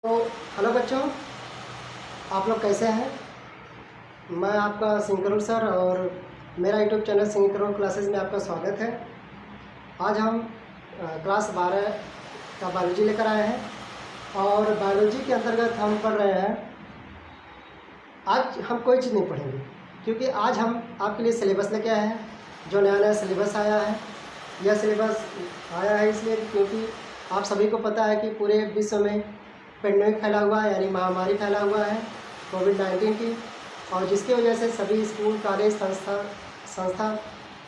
तो हेलो बच्चों, आप लोग कैसे हैं। मैं आपका सिंह सर और मेरा यूट्यूब चैनल सिंह क्लासेस में आपका स्वागत है। आज हम क्लास 12 का बायोलॉजी लेकर आए हैं और बायोलॉजी के अंतर्गत हम पढ़ रहे हैं। आज हम कोई चीज़ नहीं पढ़ेंगे क्योंकि आज हम आपके लिए सिलेबस लेके आए हैं। जो नया नया सिलेबस आया है, यह सिलेबस आया है इसलिए क्योंकि आप सभी को पता है कि पूरे विश्व में पेंडेमिक फैला हुआ है, यानी महामारी फैला हुआ है कोविड-19 की, और जिसकी वजह से सभी स्कूल, कॉलेज, संस्था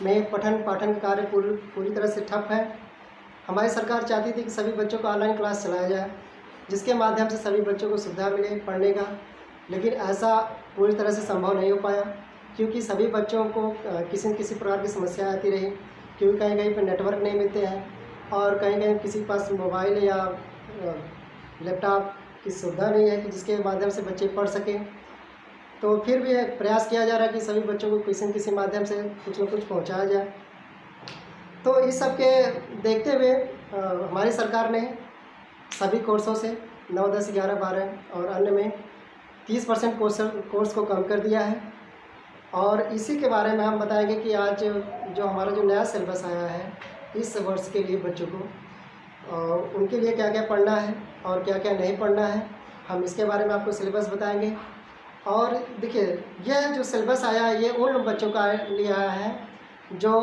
में पठन पाठन कार्य पूरी तरह से ठप है। हमारी सरकार चाहती थी कि सभी बच्चों को ऑनलाइन क्लास चलाया जाए, जिसके माध्यम से सभी बच्चों को सुविधा मिले पढ़ने का, लेकिन ऐसा पूरी तरह से संभव नहीं हो पाया क्योंकि सभी बच्चों को किसी न किसी प्रकार की समस्या आती रही। क्योंकि कहीं कहीं पर नेटवर्क नहीं मिलते हैं और कहीं कहीं किसी के पास मोबाइल या लैपटॉप की सुविधा नहीं है कि जिसके माध्यम से बच्चे पढ़ सकें। तो फिर भी प्रयास किया जा रहा है कि सभी बच्चों को किसी न किसी माध्यम से कुछ न कुछ पहुंचाया जाए। तो इस सब के देखते हुए हमारी सरकार ने सभी कोर्सों से 9, 10, 11, 12 और अन्य में 30% कोर्स को कम कर दिया है। और इसी के बारे में हम बताएंगे कि आज जो हमारा जो नया सिलेबस आया है इस वर्ष के लिए बच्चों को, उनके लिए क्या क्या पढ़ना है और क्या क्या नहीं पढ़ना है, हम इसके बारे में आपको सिलेबस बताएंगे। और देखिए, यह जो सिलेबस आया है ये उन बच्चों का लिए आया है जो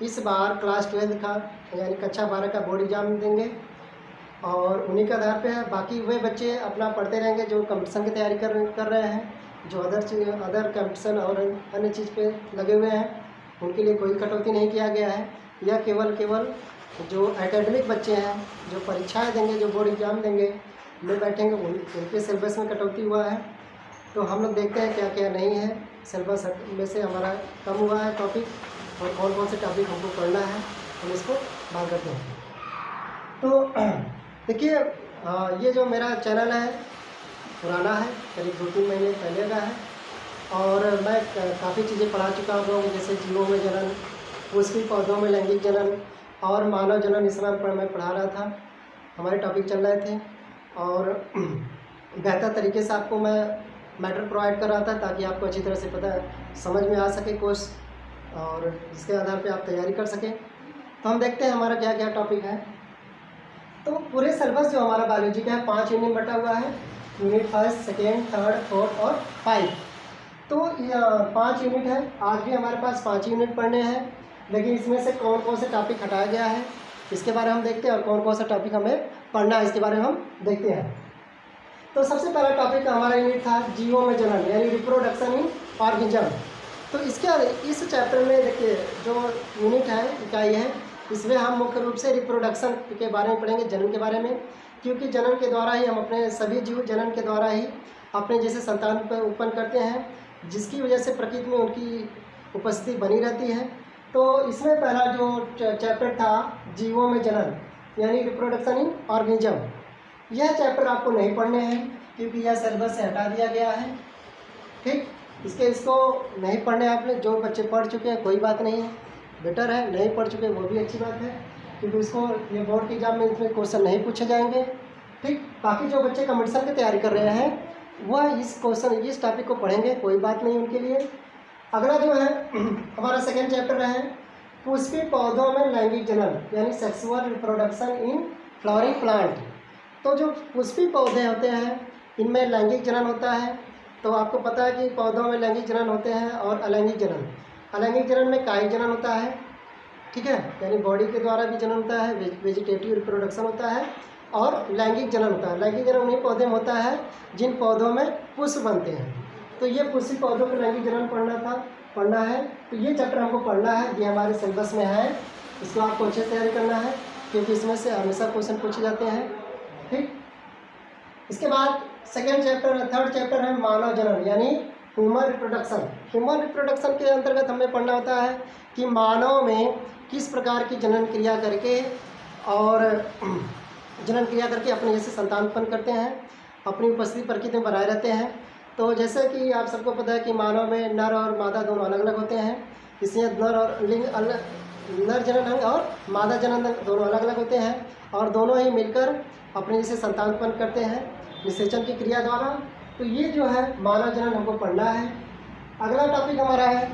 इस बार क्लास 12 का यानी कक्षा 12 का बोर्ड एग्ज़ाम देंगे और उन्हीं के आधार पे है। बाकी वे बच्चे अपना पढ़ते रहेंगे जो कंपटीशन की तैयारी कर रहे हैं, जो अदर कंपटीशन और अन्य चीज़ पे लगे हुए हैं, उनके लिए कोई कटौती नहीं किया गया है। यह केवल जो एकेडमिक बच्चे हैं, जो परीक्षाएं देंगे, जो बोर्ड एग्ज़ाम देंगे, में बैठेंगे, उनके सिलेबस में कटौती हुआ है। तो हम लोग देखते हैं क्या क्या नहीं है सिलेबस में से हमारा कम हुआ है टॉपिक, और कौन कौन से टॉपिक हमको पढ़ना है, हम इसको बात करते हैं। तो देखिए, ये जो मेरा चैनल है पुराना है, करीब 2-3 महीने पहले का है, और मैं काफ़ी चीज़ें पढ़ा चुका हूँ, जैसे जीवों में जनन, पुष्पी पौधों में लैंगिक जनन और मानव जनन। इस समय मैं पढ़ा रहा था, हमारे टॉपिक चल रहे थे और बेहतर तरीके से आपको मैं मैटर प्रोवाइड कर रहा था ताकि आपको अच्छी तरह से पता समझ में आ सके कोर्स, और इसके आधार पे आप तैयारी कर सकें। तो हम देखते हैं हमारा क्या क्या टॉपिक है। तो पूरे सिलेबस जो हमारा बायोलॉजी का है 5 यूनिट बटा हुआ है, यूनिट 1, 2, 3, 4 और 5। तो 5 यूनिट है। आज भी हमारे पास 5 यूनिट पढ़ने हैं, लेकिन इसमें से कौन कौन से टॉपिक हटाया गया है इसके बारे में हम देखते हैं, और कौन कौन सा टॉपिक हमें पढ़ना है इसके बारे में हम देखते हैं। तो सबसे पहला टॉपिक हमारा यूनिट था जीवों में जनन, यानी रिप्रोडक्शन इन ऑर्गेनिज्म। तो इस चैप्टर में देखिए जो यूनिट है, इकाई है, इसमें हम मुख्य रूप से रिप्रोडक्शन के बारे में पढ़ेंगे, जनन के बारे में, क्योंकि जनन के द्वारा ही हम अपने सभी जीव जनन के द्वारा ही अपने जैसे संतान पर उत्पन्न करते हैं, जिसकी वजह से प्रकृति में उनकी उपस्थिति बनी रहती है। तो इसमें पहला जो चैप्टर था जीवों में जनन, यानी रिप्रोडक्शन इन ऑर्गेनिज्म, यह चैप्टर आपको नहीं पढ़ने हैं क्योंकि यह सिलेबस से हटा दिया गया है। ठीक, इसको नहीं पढ़ने आपने। जो बच्चे पढ़ चुके हैं कोई बात नहीं है, बेटर है। नहीं पढ़ चुके वो भी अच्छी बात है, क्योंकि इसको ये बोर्ड के एग्जाम में इसमें क्वेश्चन नहीं पूछे जाएंगे। ठीक, बाकी जो बच्चे कंपटीशन की तैयारी कर रहे हैं वह इस टॉपिक को पढ़ेंगे, कोई बात नहीं उनके लिए। अगला जो है हमारा सेकेंड चैप्टर है पुष्पी पौधों में लैंगिक जनन, यानी sexual reproduction in flowering plant. तो जो पुष्पी पौधे होते हैं इनमें लैंगिक जनन होता है। तो आपको पता है कि पौधों में लैंगिक जनन होते हैं और अलैंगिक जनन। अलैंगिक जनन में कायिक जनन होता है, ठीक है, यानी बॉडी के द्वारा भी जनन होता है, वेजिटेटिव रिप्रोडक्शन होता है, और लैंगिक जनन होता है। लैंगिक जनन उन्हीं पौधे में होता है जिन पौधों में पुष्प बनते हैं। तो ये पुष्पी पौधों में लैंगिक जनन पढ़ना है। तो ये चैप्टर हमको पढ़ना है, ये हमारे सिलेबस में है, इसको आपको अच्छे से तैयारी करना है क्योंकि इसमें से हमेशा क्वेश्चन पूछे जाते हैं। ठीक, इसके बाद थर्ड चैप्टर है मानव जनन, यानी ह्यूमन रिप्रोडक्शन। ह्यूमन रिप्रोडक्शन के अंतर्गत हमें पढ़ना होता है कि मानव में किस प्रकार की जनन क्रिया करके अपने जैसे संतान उत्पन्न करते हैं, अपनी उपस्थिति प्रकृति में बनाए रहते हैं। तो जैसे कि आप सबको पता है कि मानव में नर और मादा दोनों अलग अलग होते हैं, इसलिए नर जनन अंग और मादा जनन अंग दोनों अलग अलग होते हैं, और दोनों ही मिलकर अपने जैसे संतान उत्पन्न करते हैं। निषेचन की क्रिया द्वारा। तो ये जो है मानव जनन हमको पढ़ना है। अगला टॉपिक हमारा है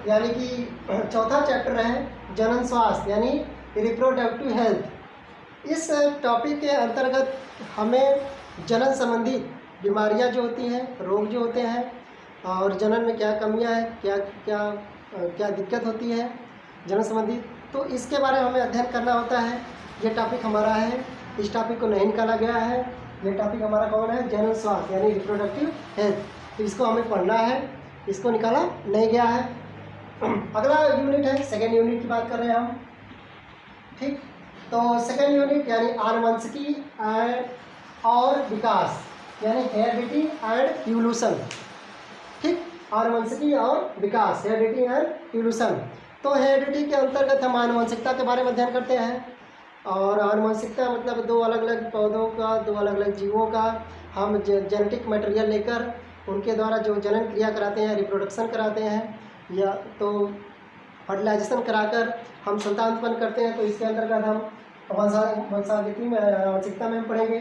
यानी कि चौथा चैप्टर है जनन स्वास्थ्य यानी रिप्रोडक्टिव हेल्थ। इस टॉपिक के अंतर्गत हमें जनन संबंधी बीमारियां जो होती हैं, रोग जो होते हैं और जनन में क्या कमियां हैं, क्या क्या क्या दिक्कत होती है जनन संबंधी, तो इसके बारे में हमें अध्ययन करना होता है। ये टॉपिक हमारा है, इस टॉपिक को नहीं निकाला गया है। ये टॉपिक हमारा कौन है? जनन स्वास्थ्य यानी रिप्रोडक्टिव हेल्थ। तो इसको हमें पढ़ना है, इसको निकाला नहीं गया है। अगला यूनिट है, सेकेंड यूनिट की बात कर रहे हैं हम, ठीक। तो सेकेंड यूनिट यानी आनुवंशिकी और विकास यानी हेरिडिटी एंड इवोल्यूशन, ठीक। आनुवंशिकी और विकास, हेरिडिटी एंड इवोल्यूशन। तो हेरिडिटी के अंतर्गत हम आनुवंशिकता के बारे में अध्ययन करते हैं। और आनुवंशिकता मतलब दो अलग अलग पौधों का, दो अलग अलग जीवों का हम जेनेटिक मटेरियल लेकर उनके द्वारा जो जनन क्रिया कराते हैं, रिप्रोडक्शन कराते हैं या तो फर्टिलाइजेशन कराकर हम संतान उत्पन्न करते हैं। तो इसके अंतर्गत हम वंशागति में, आनुवंशिकता में पढ़ेंगे।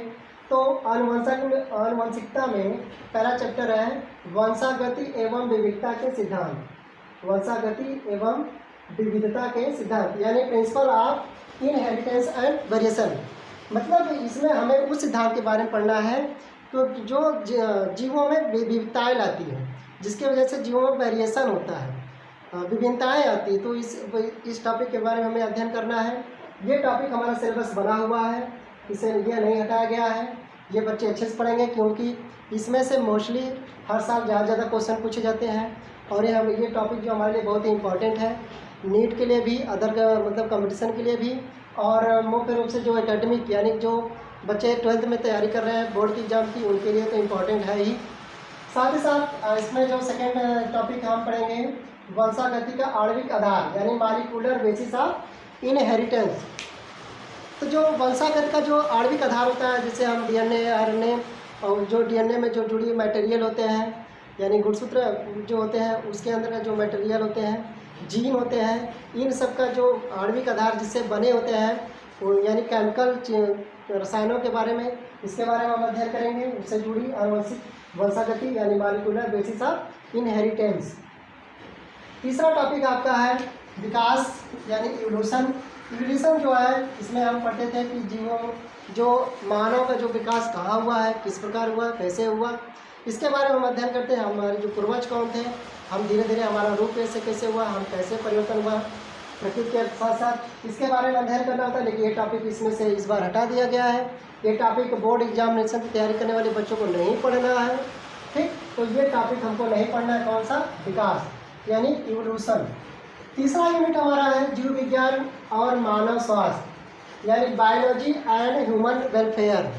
तो आनुवंशिकता में पहला चैप्टर है वंशागति एवं विविधता के सिद्धांत। वंशागति एवं विविधता के सिद्धांत यानी principle of inheritance and variation. मतलब इसमें हमें उस सिद्धांत के बारे में पढ़ना है तो जो जीवों में विविधताएँ लाती हैं, जिसकी वजह से जीवों में वेरिएशन होता है, विभिन्नताएँ आती है। तो इस टॉपिक के बारे में हमें अध्ययन करना है। ये टॉपिक हमारा सिलेबस बना हुआ है, इसे ये नहीं हटाया गया है। ये बच्चे अच्छे से पढ़ेंगे क्योंकि इसमें से मोस्टली हर साल ज़्यादा क्वेश्चन पूछे जाते हैं। और ये टॉपिक जो हमारे लिए बहुत ही इम्पोर्टेंट है, नीट के लिए भी, अदर मतलब कंपटीशन के लिए भी, और मुख्य रूप से जो एकेडमिक यानी जो बच्चे 12th में तैयारी कर रहे हैं बोर्ड की एग्ज़ाम की, उनके लिए तो इम्पोर्टेंट है ही। साथ ही साथ इसमें जो सेकेंड टॉपिक हम पढ़ेंगे वंशागति का आणविक आधार यानी मॉलिक्यूलर बेसिस ऑफ इनहेरिटेंस। तो जो वंशागत का जो आणविक आधार होता है, जिसे हम डीएनए, आरएनए और जो डीएनए में जो जुड़ी मटेरियल होते हैं यानी गुणसूत्र जो होते हैं, उसके अंदर का जो मटेरियल होते हैं, जीन होते हैं, इन सब का जो आणविक आधार जिससे बने होते हैं वो यानी केमिकल रसायनों के बारे में, इसके बारे में हम अध्ययन करेंगे। उससे जुड़ी आनुवंशिक वंशागति यानी मॉलिक्यूलर बेसिस ऑफ इनहेरिटेंस। तीसरा टॉपिक आपका है विकास यानी इवोल्यूशन। इवोल्यूशन जो है इसमें हम पढ़ते थे कि जीवों जो मानव का जो विकास कहाँ हुआ है, किस प्रकार हुआ, कैसे हुआ, इसके बारे में हम अध्ययन करते हैं। हमारे जो पूर्वज कौन थे, हम धीरे धीरे हमारा रूप कैसे हुआ, हम कैसे परिवर्तन हुआ प्रकृति के साथ साथ, इसके बारे में अध्ययन करना होता है। लेकिन ये टॉपिक इसमें से इस बार हटा दिया गया है। ये टॉपिक बोर्ड एग्जामिनेशन की तैयारी करने वाले बच्चों को नहीं पढ़ना है, ठीक। तो ये टॉपिक हमको नहीं पढ़ना है। कौन सा? विकास यानी इवोल्यूशन। तीसरा यूनिट हमारा है जीव विज्ञान और मानव स्वास्थ्य यानी बायोलॉजी एंड ह्यूमन वेलफेयर।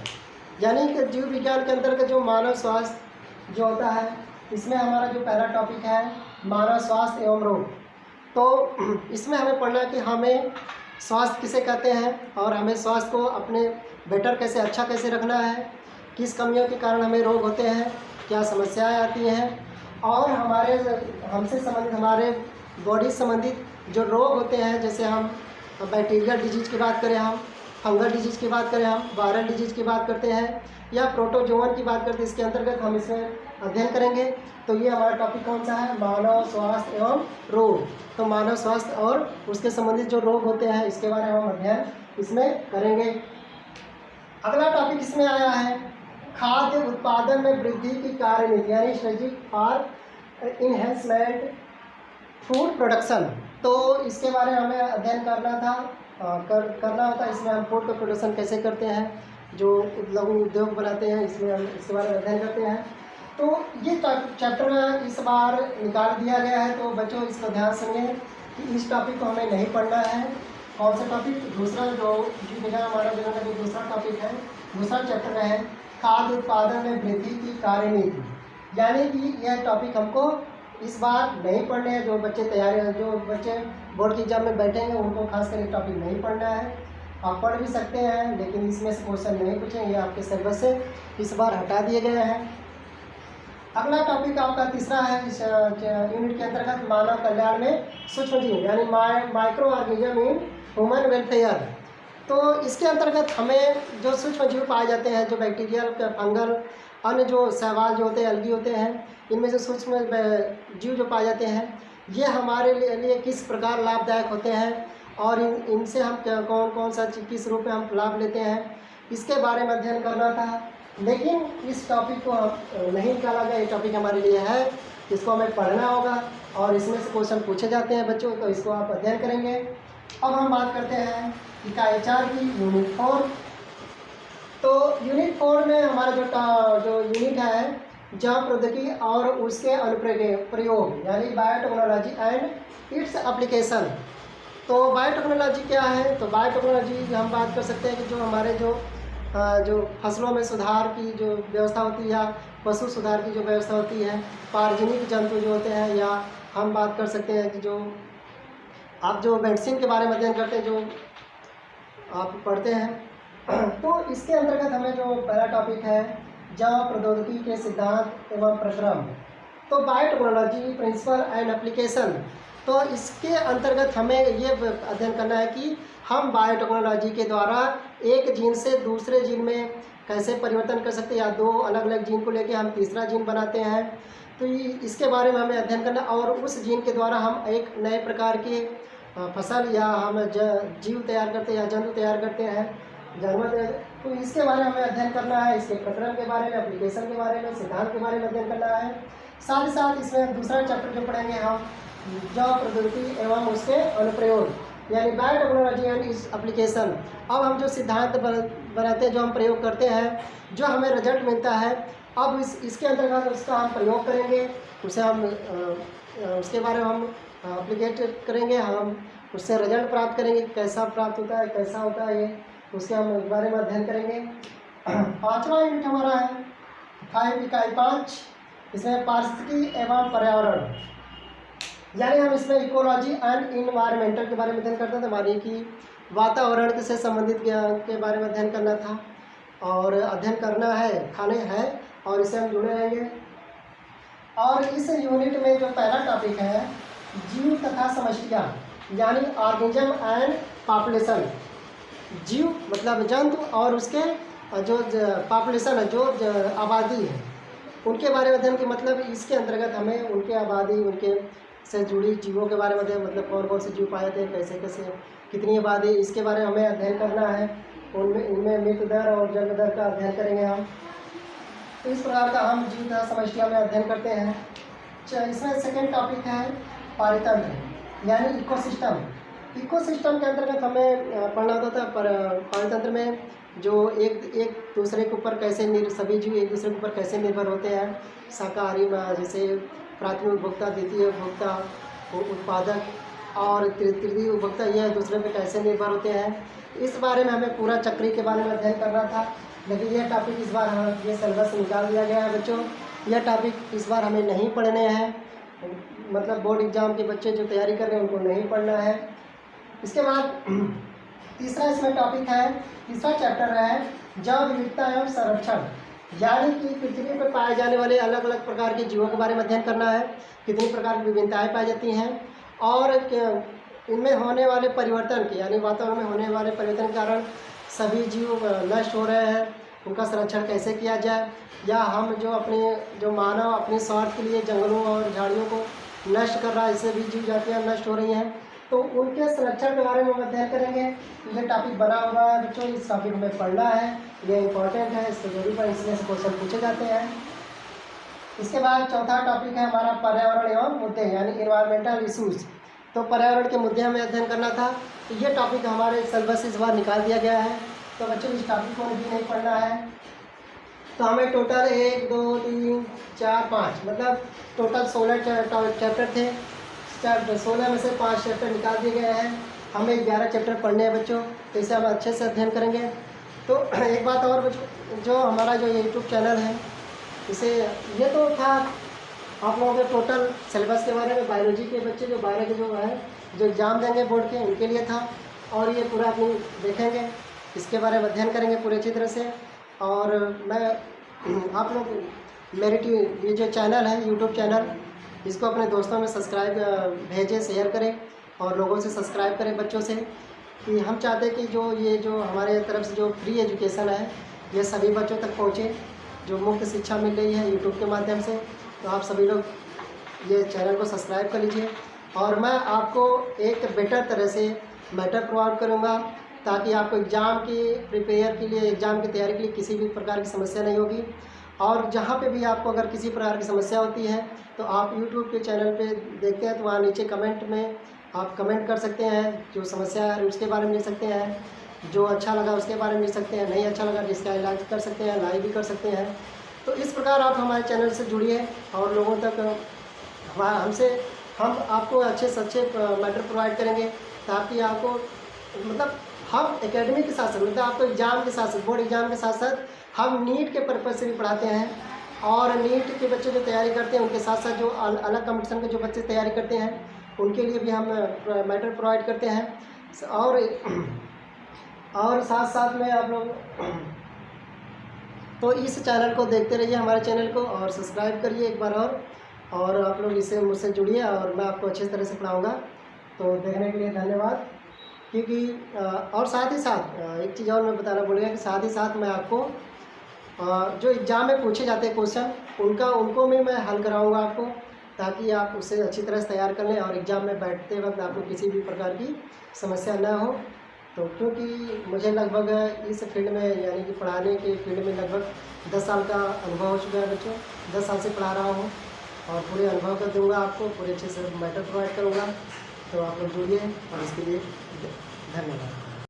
यानी कि जीव विज्ञान के अंतर्गत जो मानव स्वास्थ्य जो होता है, इसमें हमारा जो पहला टॉपिक है मानव स्वास्थ्य एवं रोग। तो इसमें हमें पढ़ना है कि हमें स्वास्थ्य किसे कहते हैं और हमें स्वास्थ्य को अपने बेटर कैसे, अच्छा कैसे रखना है, किस कमियों के कारण हमें रोग होते हैं, क्या समस्याएं आती हैं, और हमारे हमसे संबंधित, हमारे बॉडी संबंधित जो रोग होते हैं, जैसे हम बैक्टीरियल डिजीज़ की बात करें, हम फंगल डिजीज़ की बात करें, हम वायरल डिजीज़ की बात करते हैं या प्रोटोजोवन की बात करते हैं, इसके अंतर्गत हम इसमें अध्ययन करेंगे। तो ये हमारा टॉपिक कौन सा है? मानव स्वास्थ्य एवं रोग। तो मानव स्वास्थ्य और उसके संबंधित जो रोग होते हैं, इसके बारे में हम अध्ययन इसमें करेंगे। अगला टॉपिक इसमें आया है खाद्य उत्पादन में वृद्धि की कार्यनीति यानी strategy for enhancement food production. तो इसके बारे में हमें अध्ययन करना था, करना होता है। इसमें हम फूड का प्रोडक्शन कैसे करते हैं, जो लघु उद्योग बनाते हैं, इसमें हम इसके बारे में अध्ययन करते हैं। तो ये चैप्टर इस बार निकाल दिया गया है, तो बच्चों इसको ध्यान सुनिए कि इस टॉपिक को हमें नहीं पढ़ना है। कौन सा टॉपिक? दूसरा जो जीव विज्ञान हमारा जो दूसरा टॉपिक है, दूसरा चैप्टर है खाद्य उत्पादन में वृद्धि की कार्यनीति। यानी कि यह टॉपिक हमको इस बार नहीं पढ़ने हैं। जो बच्चे बोर्ड की एग्जाम में बैठेंगे उनको खास कर टॉपिक नहीं पढ़ना है। आप पढ़ भी सकते हैं लेकिन इसमें से क्वेश्चन नहीं पूछेंगे, ये आपके सिलेबस से इस बार हटा दिए गए हैं। अगला टॉपिक आपका तीसरा है इस यूनिट के अंतर्गत मानव कल्याण में सूक्ष्म जीव यानी micro organism in human welfare. तो इसके अंतर्गत हमें जो सूक्ष्म जीव पाए जाते हैं, जो बैक्टीरियल, फंगल, अन्य जो शैवाल जो होते हैं, एल्गी होते हैं, इनमें से सूक्ष्म जीव जो पाए जाते हैं, ये हमारे लिए किस प्रकार लाभदायक होते हैं और इनसे हम कौन कौन सा किस रूप में हम लाभ लेते हैं, इसके बारे में अध्ययन करना था। लेकिन इस टॉपिक को नहीं निकाला गया, ये टॉपिक हमारे लिए है, इसको हमें पढ़ना होगा और इसमें से क्वेश्चन पूछे जाते हैं बच्चों, तो इसको आप अध्ययन करेंगे। अब हम बात करते हैं इकाई 4 की, यूनिट 4। तो यूनिट 4 में हमारा जो यूनिट है, जैव प्रौद्योगिकी और उसके अनुप्रयोग, यानी बायोटेक्नोलॉजी एंड इट्स एप्लीकेशन। तो बायोटेक्नोलॉजी क्या है? तो बायोटेक्नोलॉजी हम बात कर सकते हैं कि जो हमारे जो फसलों में सुधार की जो व्यवस्था होती है या पशु सुधार की जो व्यवस्था होती है, पारजीनिक जंतु जो होते हैं, या हम बात कर सकते हैं कि जो आप जो मेडिसिन के बारे में अध्ययन करते हैं, जो आप पढ़ते हैं, तो इसके अंतर्गत हमें जो पहला टॉपिक है, जैव प्रौद्योगिकी के सिद्धांत एवं प्रक्रम। तो बायोटेक्नोलॉजी प्रिंसिपल एंड एप्लीकेशन, तो इसके अंतर्गत हमें ये अध्ययन करना है कि हम बायोटेक्नोलॉजी के द्वारा एक जीन से दूसरे जीन में कैसे परिवर्तन कर सकते हैं, या दो अलग अलग जीन को लेकर हम तीसरा जीन बनाते हैं। तो इसके बारे में हमें अध्ययन करना, और उस जीन के द्वारा हम एक नए प्रकार के फसल या हम जीव तैयार करते हैं या जंतु तैयार करते हैं, जानवर। तो इसके बारे में हमें अध्ययन करना है, इसके प्रक्रम के बारे में, एप्लीकेशन के बारे में, सिद्धांत के बारे में अध्ययन करना है। साथ ही साथ इसमें दूसरा चैप्टर जो पढ़ेंगे हम, जैव प्रौद्योगिकी एवं उसके अनुप्रयोग, यानी बायोटेक्नोलॉजी एंड इस एप्लीकेशन। अब हम जो सिद्धांत बनाते हैं, जो हम प्रयोग करते हैं, जो हमें रिजल्ट मिलता है, अब इसके अंतर्गत उसका हम प्रयोग करेंगे, उसे हम उसके बारे में हम एप्लीकेट करेंगे, हम उससे रिजल्ट प्राप्त करेंगे, कैसा प्राप्त होता है, कैसा होता है ये, उसके हम इस बारे में अध्ययन करेंगे। 5वां यूनिट हमारा है 5 इकाई 5, इसमें पारिस्थितिकी एवं पर्यावरण, यानी हम इसमें इकोलॉजी एंड इन्वायरमेंटल के बारे में अध्ययन करते थे, मानिए कि वातावरण से संबंधित ज्ञान के बारे में अध्ययन करना था और अध्ययन करना है, खाने हैं, और इसे हम जुड़े रहेंगे। और इस यूनिट में जो पहला टॉपिक है, जीव तथा समष्टियाँ, यानी ऑर्गेनिज्म एंड पॉपुलेशन। जीव मतलब जंतु, और उसके जो पॉपुलेशन है, जो आबादी है, उनके बारे में अध्ययन की, मतलब इसके अंतर्गत हमें उनके आबादी, उनके से जुड़ी जीवों के बारे में अध्ययन, मतलब कौन कौन से जीव पाए जाते हैं, कैसे कैसे, कितनी आबादी, इसके बारे में हमें अध्ययन करना है। इनमें मृत्यु दर और जन्म दर का अध्ययन करेंगे हम। तो इस प्रकार का हम जीव तथा समष्टियाँ में अध्ययन करते हैं। इसमें सेकेंड टॉपिक है पारितंत्र, यानी इकोसिस्टम। इकोसिस्टम के अंतर्गत हमें पढ़ना होता था, पर पारितंत्र में जो एक दूसरे के ऊपर कैसे सभी जीव एक दूसरे के ऊपर कैसे निर्भर होते हैं, शाकाहारी में जैसे प्राथमिक उपभोक्ता, द्वितीय उपभोक्ता, उत्पादक और तृतीय उपभोक्ता, यह दूसरे पे कैसे निर्भर होते हैं, इस बारे में हमें पूरा चक्री के बारे में अध्ययन करना था। लेकिन यह टॉपिक इस बार हमें ये सिलेबस से निकाल दिया गया है बच्चों, यह टॉपिक इस बार हमें नहीं पढ़ने हैं, मतलब बोर्ड एग्जाम के बच्चे जो तैयारी कर रहे हैं उनको नहीं पढ़ना है। इसके बाद तीसरा इसमें टॉपिक है, तीसरा चैप्टर है जैव विविधता एवं संरक्षण, यानी कि पृथ्वी पर पाए जाने वाले अलग अलग प्रकार के जीवों के बारे में अध्ययन करना है, कितनी प्रकार की विभिन्नताएं पाई जाती हैं, और इनमें होने वाले परिवर्तन के, यानी वातावरण में होने वाले परिवर्तन के कारण सभी जीव नष्ट हो रहे हैं, उनका संरक्षण कैसे किया जाए, या हम जो मानव अपने स्वार्थ के लिए जंगलों और झाड़ियों को नष्ट कर रहा है, इससे भी जीव जातियाँ नष्ट हो रही हैं, तो उनके संरक्षण के बारे में हम अध्ययन करेंगे। ये टॉपिक बना हुआ है बच्चों, इस टॉपिक में पढ़ना है, ये इंपॉर्टेंट है, इसको जरूर पर इसमें से क्वेश्चन पूछे जाते हैं। इसके बाद चौथा टॉपिक है हमारा पर्यावरण एवं मुद्दे, यानी इन्वायरमेंटल इशूज़। तो पर्यावरण के मुद्दे हमें अध्ययन करना था, तो ये टॉपिक हमारे सिलेबस इस बार निकाल दिया गया है, तो बच्चों इस टॉपिक को भी नहीं पढ़ना है। तो हमें टोटल 1 2 3 4 5 मतलब टोटल 16 चैप्टर थे, 16 में से 5 चैप्टर निकाल दिए गए हैं, हमें 11 चैप्टर पढ़ने हैं बच्चों, तो इसे हम अच्छे से अध्ययन करेंगे। तो एक बात और बच्चों, जो हमारा जो यूट्यूब चैनल है, इसे ये तो था आप लोगों के टोटल सिलेबस के बारे में, बायोलॉजी के बच्चे जो 12 के जो है जो एग्ज़ाम देंगे बोर्ड के, उनके लिए था, और ये पूरा अपनी देखेंगे, इसके बारे में अध्ययन करेंगे पूरे अच्छी तरह से। और मैं आप लोग मेरे ये जो चैनल है यूट्यूब चैनल, इसको अपने दोस्तों में सब्सक्राइब भेजें, शेयर करें और लोगों से सब्सक्राइब करें बच्चों से, कि हम चाहते हैं कि जो हमारे तरफ से जो फ्री एजुकेशन है ये सभी बच्चों तक पहुँचे, जो मुफ्त शिक्षा मिल रही है यूट्यूब के माध्यम से। तो आप सभी लोग ये चैनल को सब्सक्राइब कर लीजिए और मैं आपको एक बेटर तरह से मैटर प्रोवाइड करूँगा ताकि आपको एग्ज़ाम की प्रिपेयर के लिए, एग्ज़ाम की तैयारी के लिए किसी भी प्रकार की समस्या नहीं होगी। और जहाँ पे भी आपको अगर किसी प्रकार की समस्या होती है तो आप यूट्यूब के चैनल पे देखते हैं तो वहाँ नीचे कमेंट में आप कमेंट कर सकते हैं, जो समस्या है उसके बारे में लिख सकते हैं, जो अच्छा लगा उसके बारे में लिख सकते हैं, नहीं अच्छा लगा डिसलाइक कर सकते हैं, लाइक भी कर सकते हैं। तो इस प्रकार आप हमारे चैनल से जुड़िए और लोगों तक हम आपको अच्छे से अच्छे मैटर प्रोवाइड करेंगे ताकि आपको मतलब हम एकेडमी के साथ साथ मतलब आपको एग्ज़ाम के साथ साथ, बोर्ड एग्ज़ाम के साथ साथ हम नीट के पर्पज़ से भी पढ़ाते हैं। और नीट के बच्चे जो तैयारी करते हैं उनके साथ साथ जो अलग कंपटीशन के जो बच्चे तैयारी करते हैं उनके लिए भी हम मैटर प्रोवाइड करते हैं। और साथ साथ में आप लोग तो इस चैनल को देखते रहिए, हमारे चैनल को, और सब्सक्राइब करिए एक बार और आप लोग इससे मुझसे जुड़िए और मैं आपको अच्छी तरह से पढ़ाऊँगा। तो देखने के लिए धन्यवाद। क्योंकि और साथ ही साथ एक चीज़ और मैं बताना भूल गया कि साथ ही साथ मैं आपको जो एग्ज़ाम में पूछे जाते हैं क्वेश्चन उनको भी मैं हल कराऊंगा आपको, ताकि आप उससे अच्छी तरह से तैयार कर लें और एग्ज़ाम में बैठते वक्त आपको किसी भी प्रकार की समस्या ना हो। तो क्योंकि मुझे लगभग इस फील्ड में यानी कि पढ़ाने के फील्ड में लगभग 10 साल का अनुभव हो चुका है बच्चों, 10 साल से पढ़ा रहा हूँ और पूरे अनुभव कर दूँगा आपको, पूरे अच्छे से मैटर प्रोवाइड करूँगा। तो आप लोग जुड़िए और इसके लिए धन्यवाद।